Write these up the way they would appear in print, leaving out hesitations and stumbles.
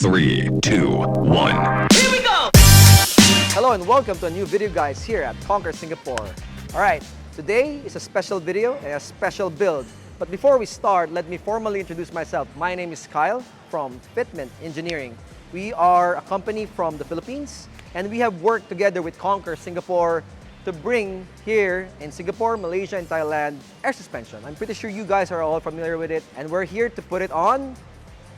3, 2, 1. Here we go! Hello and welcome to a new video guys here at Conquer Singapore. Alright, today is a special video and a special build. But before we start, let me formally introduce myself. My name is Kyle from Fitment Engineering. We are a company from the Philippines and we have worked together with Conquer Singapore to bring here in Singapore, Malaysia and Thailand air suspension. I'm pretty sure you guys are all familiar with it and we're here to put it on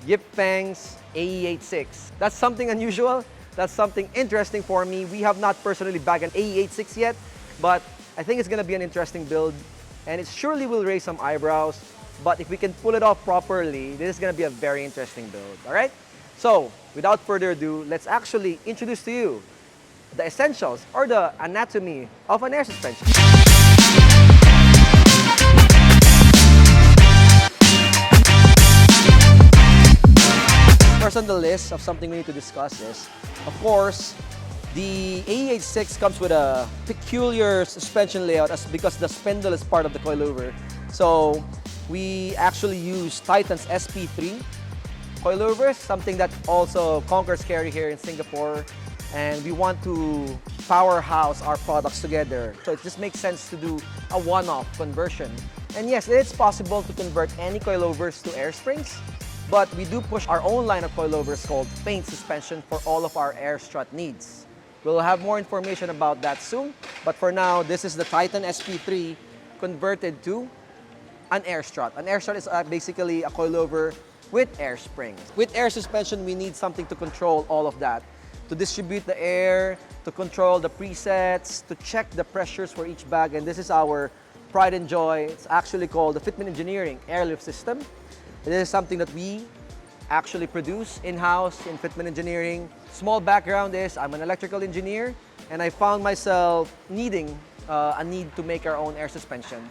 Yip Feng's AE86. That's something unusual. That's something interesting for me. We have not personally bagged an AE86 yet, but I think it's gonna be an interesting build and it surely will raise some eyebrows. But if we can pull it off properly, this is gonna be a very interesting build, all right? So, without further ado, let's actually introduce to you the essentials or the anatomy of an air suspension. First on the list of something we need to discuss is, of course, the AE86 comes with a peculiar suspension layout because the spindle is part of the coilover. So we actually use Titan's SP3 coilovers, something that also Conquer's carry here in Singapore. And we want to powerhouse our products together. So it just makes sense to do a one-off conversion. And yes, it's possible to convert any coilovers to air springs. But we do push our own line of coilovers called paint suspension for all of our air strut needs. We'll have more information about that soon, but for now, this is the Titan SP3 converted to an air strut. An air strut is basically a coilover with air springs. With air suspension, we need something to control all of that, to distribute the air, to control the presets, to check the pressures for each bag, and this is our pride and joy. It's actually called the Fitment Engineering Airlift System. This is something that we actually produce in-house in Fitment Engineering. Small background is I'm an electrical engineer and I found myself needing a need to make our own air suspension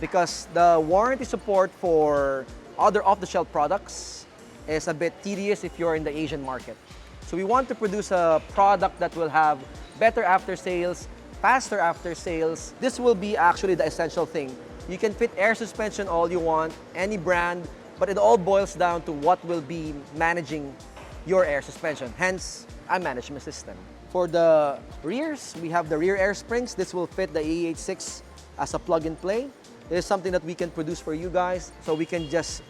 because the warranty support for other off-the-shelf products is a bit tedious if you're in the Asian market. So we want to produce a product that will have better after-sales, faster after-sales. This will be actually the essential thing. You can fit air suspension all you want, any brand, but it all boils down to what will be managing your air suspension, hence a management system. For the rears, we have the rear air springs. This will fit the AE86 as a plug-and-play. This is something that we can produce for you guys, so we can just,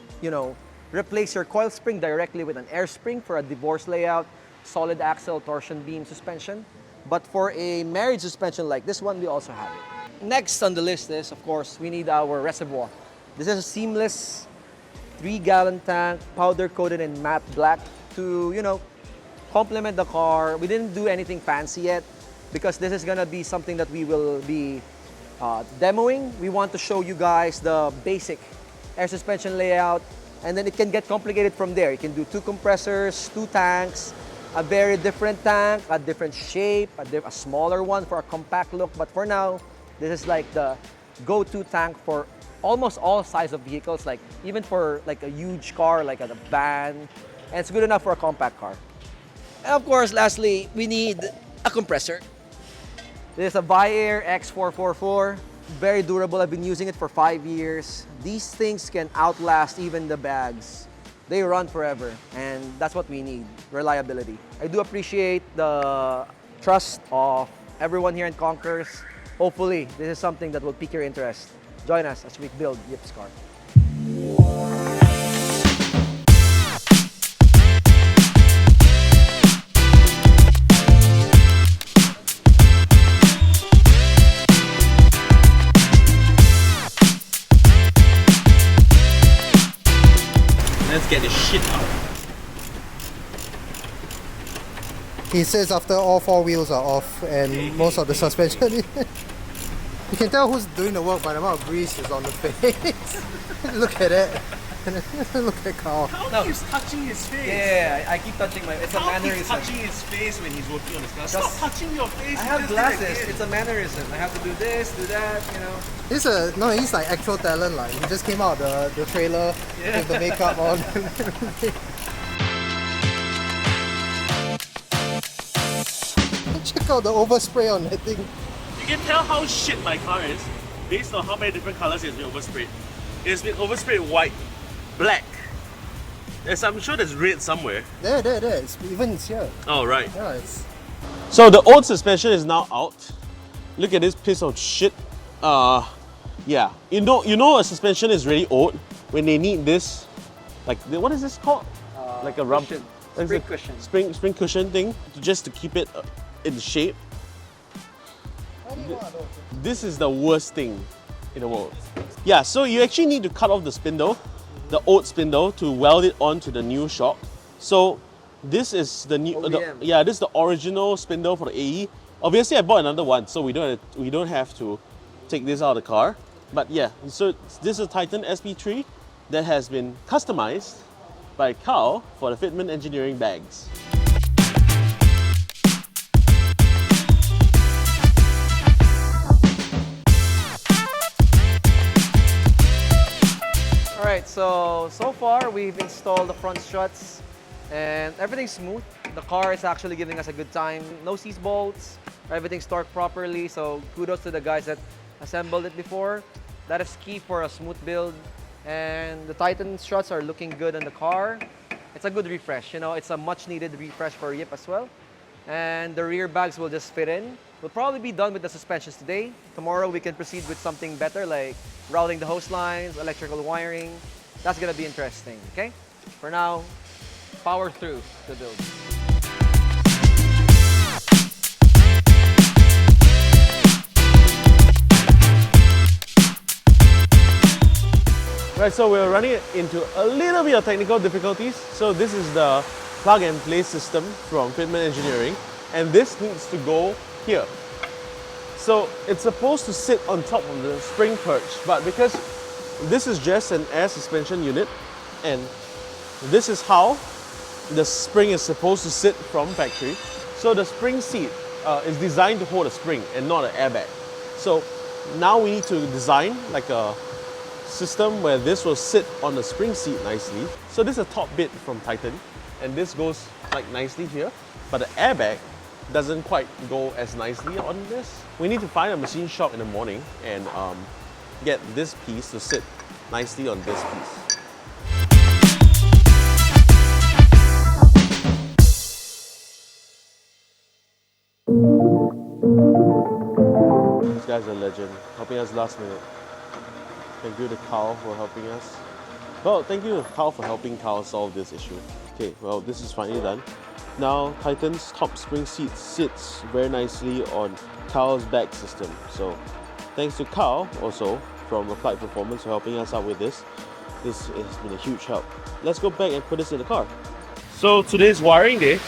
replace your coil spring directly with an air spring for a divorce layout, solid axle torsion beam suspension. But for a marriage suspension like this one, we also have it. Next on the list is, of course, we need our reservoir. This is a seamless 3-gallon tank, powder-coated in matte black to, complement the car. We didn't do anything fancy yet because this is gonna be something that we will be demoing. We want to show you guys the basic air suspension layout, and then it can get complicated from there. You can do 2 compressors, 2 tanks, a very different tank, a different shape, a smaller one for a compact look. But for now, this is like the go-to tank for almost all size of vehicles, like even for like a huge car, like a van, and it's good enough for a compact car. And of course, lastly, we need a compressor. This is a Viair X444, very durable. I've been using it for 5 years. These things can outlast even the bags. They run forever, and that's what we need, reliability. I do appreciate the trust of everyone here in Conquers. Hopefully, this is something that will pique your interest. Join us as we build Yip's car. Let's get this shit out. He says after all 4 wheels are off and most of the suspension. You can tell who's doing the work by the amount of grease is on the face. Look at it. Look at Carl. How keeps touching his face? Yeah, I keep touching it's a How keeps mannerism. touching his face when he's working on his car? Stop touching your face. I have just glasses, like this. it's a mannerism. I have to do this, do that, He's like actual talent. Like he just came out the trailer with the makeup on. Check out the overspray on that thing. You can tell how shit my car is based on how many different colors it's been oversprayed. It's been oversprayed white, black, Yes, I'm sure there's red somewhere. There. It's here. Oh, right. Yeah, it's. So the old suspension is now out. Look at this piece of shit. Yeah, you know a suspension is really old when they need this, like what is this called? Like a rubber Spring cushion. spring cushion thing, just to keep it in shape. This is the worst thing in the world. Yeah, so you actually need to cut off the spindle, the old spindle, to weld it onto the new shock. So this is the new, this is the original spindle for the AE. Obviously, I bought another one, so we don't have to take this out of the car. But yeah, so this is a Titan SP3 that has been customized by Carl for the Fitment Engineering bags. Alright, so far we've installed the front struts and everything's smooth. The car is actually giving us a good time. No seat bolts, everything's torqued properly, so kudos to the guys that assembled it before. That is key for a smooth build. And the Titan struts are looking good on the car. It's a good refresh, you know, it's a much needed refresh for Yip as well. And the rear bags will just fit in. We'll probably be done with the suspensions today. Tomorrow we can proceed with something better like routing the hose lines, electrical wiring. That's gonna be interesting, okay? For now, power through the build. Right, so we're running into a little bit of technical difficulties. So this is the plug and play system from Fitment Engineering, and this needs to go here. So it's supposed to sit on top of the spring perch, but because this is just an air suspension unit, and this is how the spring is supposed to sit from factory. So the spring seat is designed to hold a spring and not an airbag. So now we need to design like a system where this will sit on the spring seat nicely. So this is a top bit from Titan, and this goes like nicely here, but the airbag doesn't quite go as nicely on this. We need to find a machine shop in the morning and get this piece to sit nicely on this piece. This guy's a legend, helping us last minute. Thank you to Carl for helping us. Well, thank you to Carl for helping Carl solve this issue. Okay, well, this is finally done. Now, Titan's top spring seat sits very nicely on Carl's bag system. So, thanks to Carl also from Applied Performance for helping us out with this. This has been a huge help. Let's go back and put this in the car. So today's wiring day,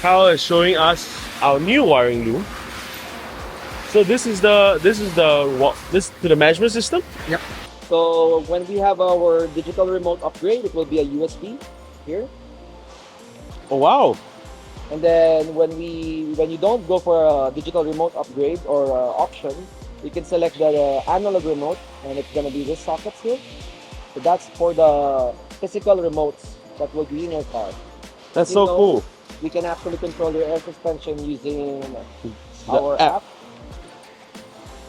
Carl is showing us our new wiring loom. So this is the management system. Yep. So when we have our digital remote upgrade, it will be a USB here. Oh wow! And then when you don't go for a digital remote upgrade or option, you can select the analog remote, and it's gonna be this socket here. So that's for the physical remotes that will be in your car. That's so cool. We can actually control your air suspension using our app.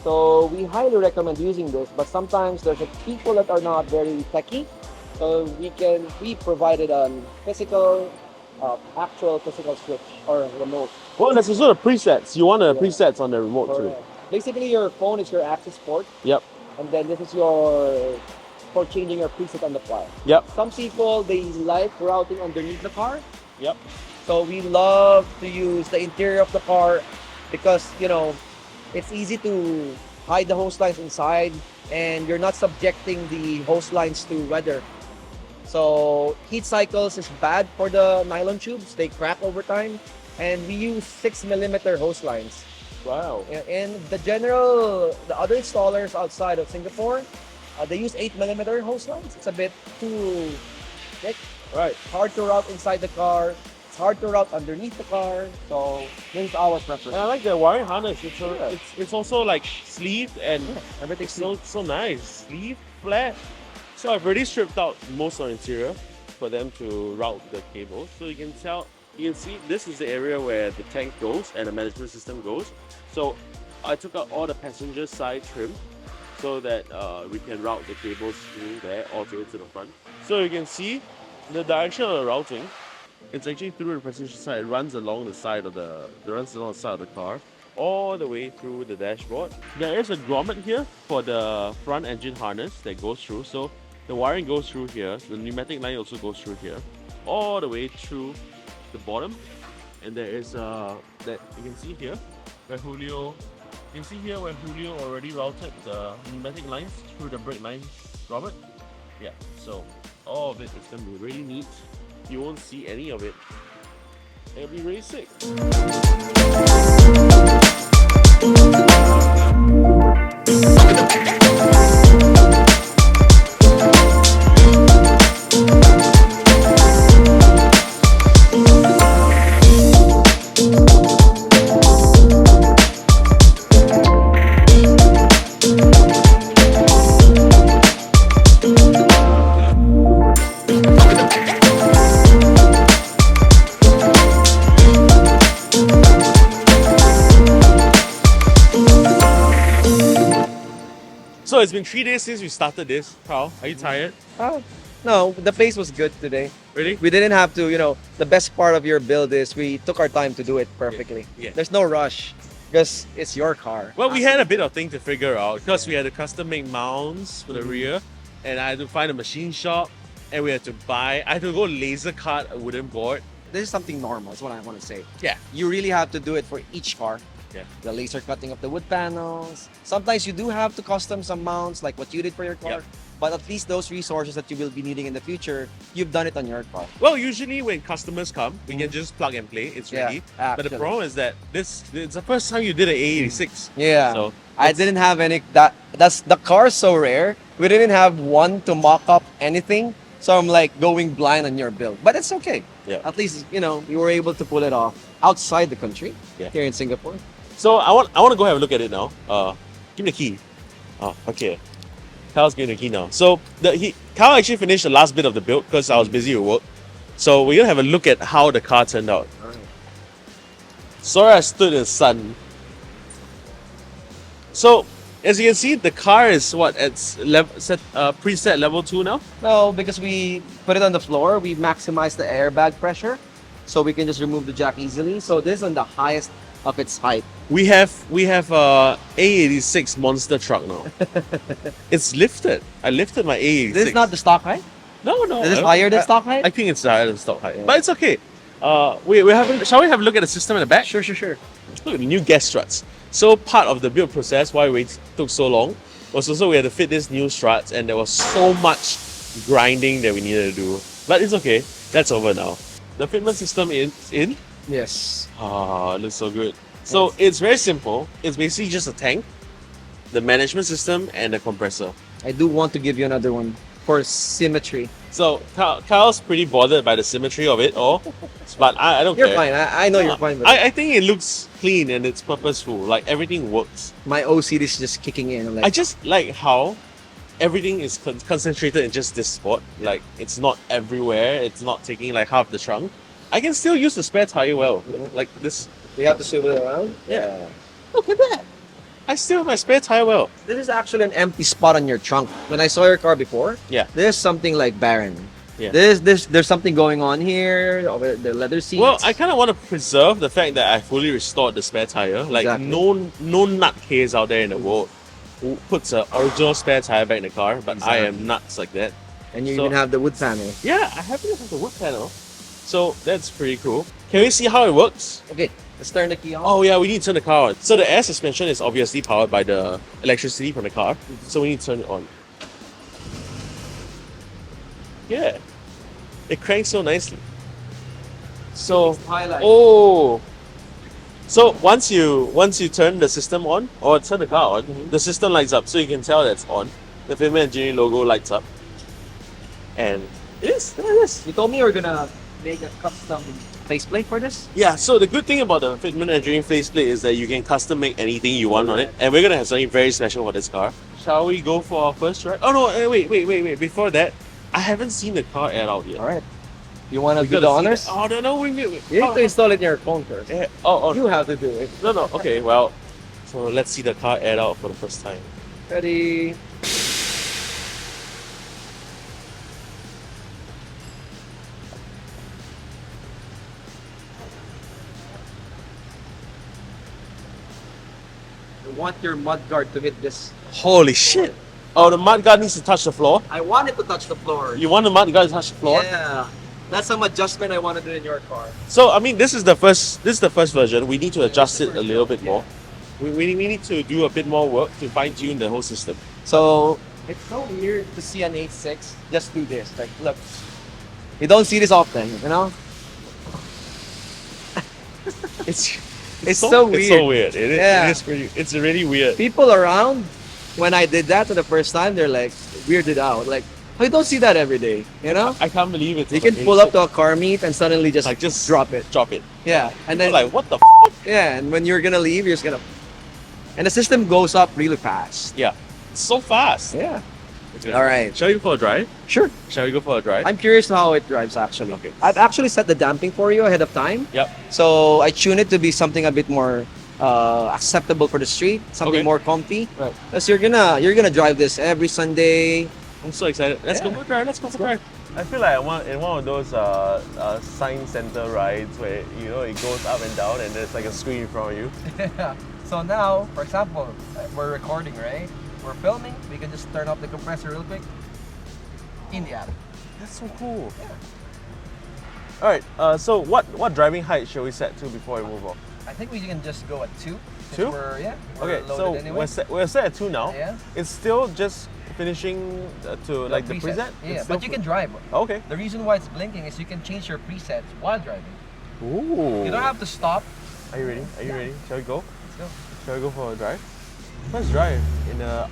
So we highly recommend using this, but sometimes there's people that are not very techy. So we provided a actual physical switch or remote. Well, there's also the presets. You want the presets on the remote too. Basically, your phone is your access port. Yep. And then this is for changing your preset on the fly. Yep. Some people, they like routing underneath the car. Yep. So we love to use the interior of the car because, you know, it's easy to hide the hose lines inside and you're not subjecting the hose lines to weather. So heat cycles is bad for the nylon tubes. They crack over time. And we use 6mm hose lines. Wow. And the other installers outside of Singapore, they use 8mm hose lines. It's a bit too thick. Right. Hard to route inside the car. It's hard to route underneath the car. So this is our preference. And I like the wiring harness. It's also like sleeved and everything's so nice. Sleeve, flat. So I've already stripped out most of the interior for them to route the cables. So you can see this is the area where the tank goes and the management system goes. So I took out all the passenger side trim so that we can route the cables through there all the way to the front. So you can see the direction of the routing, it's actually through the passenger side. It runs along the side of the car, all the way through the dashboard. There is a grommet here for the front engine harness that goes through. So the wiring goes through here. The pneumatic line also goes through here, all the way through the bottom. And there is that you can see here where Julio. You can see here where Julio already routed the pneumatic lines through the brake line grommet. Yeah, so all of it is going to be really neat. You won't see any of it. It'll be really sick. So it's been 3 days since we started this. Carl, are you tired? Oh, no, the pace was good today. Really? We didn't have to, the best part of your build is we took our time to do it perfectly. Yeah. There's no rush because it's your car. Well, we had a bit of thing to figure out because we had to custom make mounts for the rear, and I had to find a machine shop, and we had to I had to go laser cut a wooden board. This is something normal, is what I want to say. Yeah. You really have to do it for each car. Yeah. The laser cutting of the wood panels. Sometimes you do have to custom some mounts like what you did for your car. Yep. But at least those resources that you will be needing in the future, you've done it on your car. Well, usually when customers come, we can just plug and play. It's Yeah, ready. But the actually. problem is that it's the first time you did an AE86. Yeah. So I didn't have any that's the car's so rare. We didn't have one to mock up anything. So I'm like going blind on your build. But it's okay. Yeah. At least, you were able to pull it off outside the country. Yeah. Here in Singapore. So I want to go have a look at it now. Give me the key. Oh, okay. Kyle's giving the key now. So Kyle actually finished the last bit of the build because I was busy with work. So we're gonna have a look at how the car turned out. Alright. Sorry I stood in the sun. So as you can see, the car is preset level 2 now. No, because we put it on the floor, we maximize the airbag pressure. So we can just remove the jack easily. So this is on the highest of its height. We have AE86 monster truck now. It's lifted. I lifted my AE86. This is not the stock height? No. Is this higher than stock height? I think it's higher than stock height, Yeah. but it's okay. Shall we have a look at the system in the back? Sure. Look at the new gas struts. So part of the build process, why we took so long, was also we had to fit these new struts, and there was so much grinding that we needed to do. But it's okay. That's over now. The fitment system is in. Yes. Ah, it looks so good. So it's very simple. It's basically just a tank, the management system, and the compressor. I do want to give you another one for symmetry. So Kyle's pretty bothered by the symmetry of it all, but I don't You're care. fine. I know you're fine with it. I think it looks clean and it's purposeful. Like everything works. My OCD is just kicking in. I just like how everything is concentrated in just this spot. Like it's not everywhere. It's not taking like half the trunk. I can still use the spare tire well. Like this. We have to swivel it around? Yeah. Look at that. I still have my spare tire well. This is actually an empty spot on your trunk. When I saw your car before, Yeah. there's something like barren. Yeah. There's something going on here over the leather seats. Well, I kind of want to preserve the fact that I fully restored the spare tire. Like Exactly. no nutcase out there in the world who puts an original spare tire back in the car, but I am nuts like that. And you so- even have the wood panel. Yeah, I happen to have the wood panel, so that's pretty cool. Can we see how it works? Okay, let's turn the key on. Oh yeah, we need to turn the car on. So the air suspension is obviously powered by the electricity from the car, so we need to turn it on. Yeah, it cranks so nicely. So Highlight. oh, so once you turn the system on or turn the car on, the system lights up, so you can tell that it's on. The Fitment Engineering logo lights up, and it is. Look at this. You told me you were gonna make a custom faceplate for this? Yeah, so the good thing about the Fitment Engineering faceplate is that you can custom make anything you want on it, and we're gonna have something very special for this car. Shall we go for our first ride? Oh no, wait. Before that, I haven't seen the car air out yet. Alright. You wanna We do the gotta see honors? that. Oh no, wait. You need to install it in your phone first. Oh, You have to do it. no. Okay, well, so let's see the car air out for the first time. Ready? want your mud guard to hit this. Holy shit! Oh, the mud guard needs to touch the floor. I want it to touch the floor. You want the mud guard to touch the floor? Yeah. That's some adjustment I want to do in your car. So I mean, this is the first version. We need to adjust it a little bit more. We need to do a bit more work to fine tune the whole system. So it's so weird to see an 86 just do this. Like, look, you don't see this often, you know? It's so weird. It's so weird. Yeah. It is pretty. It's really weird. People around, when I did that for the first time, they're like weirded out. Like, oh, you don't see that every day, you know? I can't believe it. You can pull up to a car meet and suddenly just like just drop it. Drop it. Yeah, and then Like what the? yeah, and when you're gonna leave, you're just gonna, and the system goes up really fast. Yeah, it's so fast. Yeah. All right. Shall we go for a drive? Sure. Shall we go for a drive? I'm curious how it drives actually. Okay. I've actually set the damping for you ahead of time. Yep. So I tune it to be something a bit more acceptable for the street, something Okay. more comfy. Right. Because you're gonna drive this every Sunday. I'm so excited. Let's go for a drive. Let's go for a drive. I feel like in one of those science center rides where you know it goes up and down and there's like a screen in front of you. Yeah. So now, for example, we're recording, right? We're filming. We can just turn off the compressor real quick in the app. That's so cool. Yeah. All right. So what driving height should we set to before we move on? I think we can just go at 2. 2? We're Okay. loaded So anyway. we're set at 2 now. Yeah. It's still just finishing to like the preset. Yeah, It's but still you can drive. Okay. The reason why it's blinking is you can change your presets while driving. Ooh. You don't have to stop. Are you ready? Are you ready? Shall we go? Let's go. Shall we go for a drive? Let's drive in a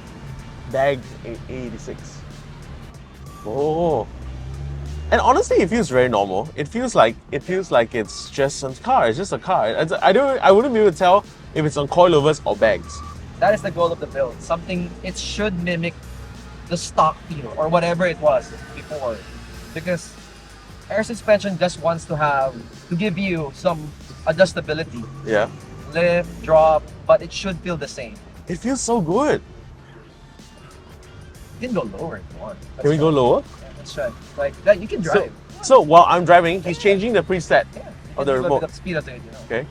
BAG AE86. Oh. And honestly, it feels very normal. It feels like it's just a car. It's just a car. I wouldn't be able to tell if it's on coilovers or bags. That is the goal of the build. Something, it should mimic the stock feel or whatever it was before. Because air suspension just wants to give you some adjustability. Yeah. Lift, drop, but it should feel the same. It feels so good. You can go lower if you want. Can we go lower? Yeah, let's try. Like that, you can drive. So while I'm driving, he's changing the preset Yeah. of the Just a remote. bit of speed of it, you know. Okay.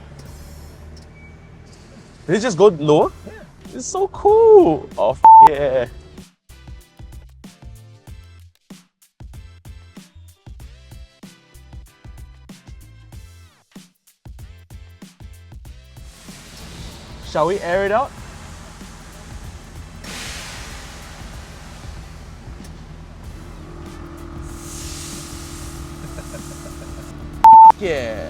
Did it just go lower? Yeah. It's so cool. Oh, yeah. Shall we air it out? Yeah.